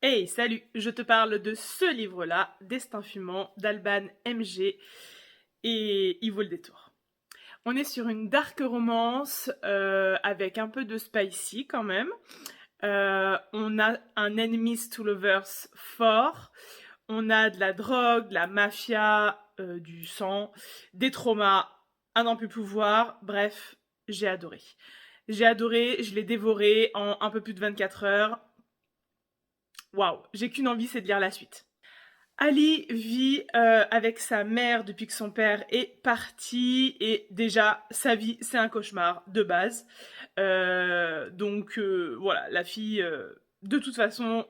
Hey, salut! Je te parle de ce livre-là, Destin fumant, d'Alban MG, et il vaut le détour. On est sur une dark romance avec un peu de spicy quand même. On a un enemies to lovers fort. On a de la drogue, de la mafia, du sang, des traumas, à n'en plus pouvoir. Bref, j'ai adoré. J'ai adoré, je l'ai dévoré en un peu plus de 24 heures. Waouh, j'ai qu'une envie, c'est de lire la suite. Ali vit avec sa mère depuis que son père est parti et déjà sa vie c'est un cauchemar de base. Donc voilà, la fille de toute façon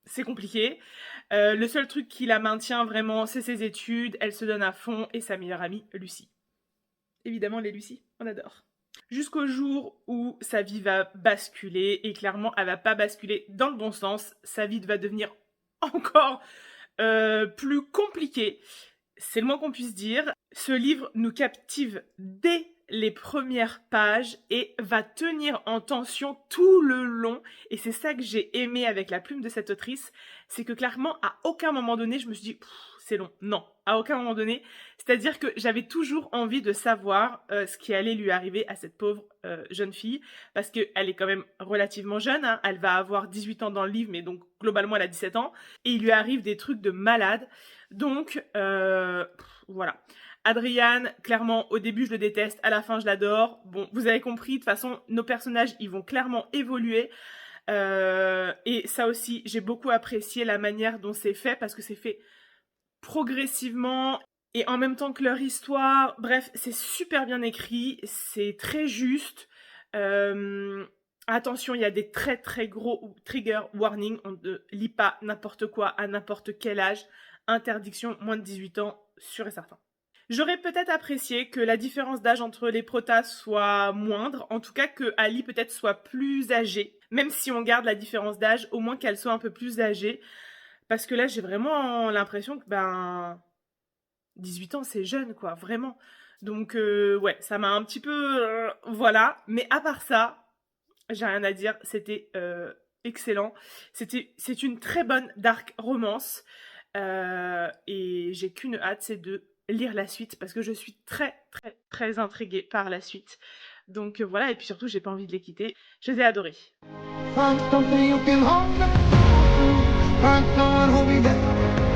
c'est compliqué. Le seul truc qui la maintient vraiment c'est ses études, elle se donne à fond et sa meilleure amie Lucie. Évidemment les Lucie, on adore. Jusqu'au jour où sa vie va basculer et clairement elle va pas basculer dans le bon sens, sa vie va devenir encore plus compliqué, c'est le moins qu'on puisse dire. Ce livre nous captive dès les premières pages et va tenir en tension tout le long. Et c'est ça que j'ai aimé avec la plume de cette autrice, c'est que clairement, à aucun moment donné, je me suis dit c'est long. Non, à aucun moment donné. C'est-à-dire que j'avais toujours envie de savoir ce qui allait lui arriver à cette pauvre jeune fille, parce qu'elle est quand même relativement jeune, hein. Elle va avoir 18 ans dans le livre, mais donc globalement elle a 17 ans, et il lui arrive des trucs de malade. Donc voilà. Adriane, clairement, au début je le déteste, à la fin je l'adore. Bon, vous avez compris, de toute façon, nos personnages, ils vont clairement évoluer. Et ça aussi, j'ai beaucoup apprécié la manière dont c'est fait, parce que c'est fait progressivement et en même temps que leur histoire. Bref, c'est super bien écrit, c'est très juste. Attention, il y a des très très gros trigger warning. On ne lit pas n'importe quoi à n'importe quel âge. Interdiction, moins de 18 ans, sûr et certain. J'aurais peut-être apprécié que la différence d'âge entre les protas soit moindre, en tout cas que Ali peut-être soit plus âgée, même si on garde la différence d'âge, au moins qu'elle soit un peu plus âgée, parce que là j'ai vraiment l'impression que 18 ans c'est jeune quoi, vraiment. Donc ouais, ça m'a un petit peu voilà, mais à part ça, j'ai rien à dire, c'était excellent. C'est une très bonne dark romance et j'ai qu'une hâte, c'est de lire la suite parce que je suis très très très intriguée par la suite. Donc voilà, et puis surtout j'ai pas envie de les quitter. Je les ai adorés. Find something you can hold on to. Find someone who'll be there.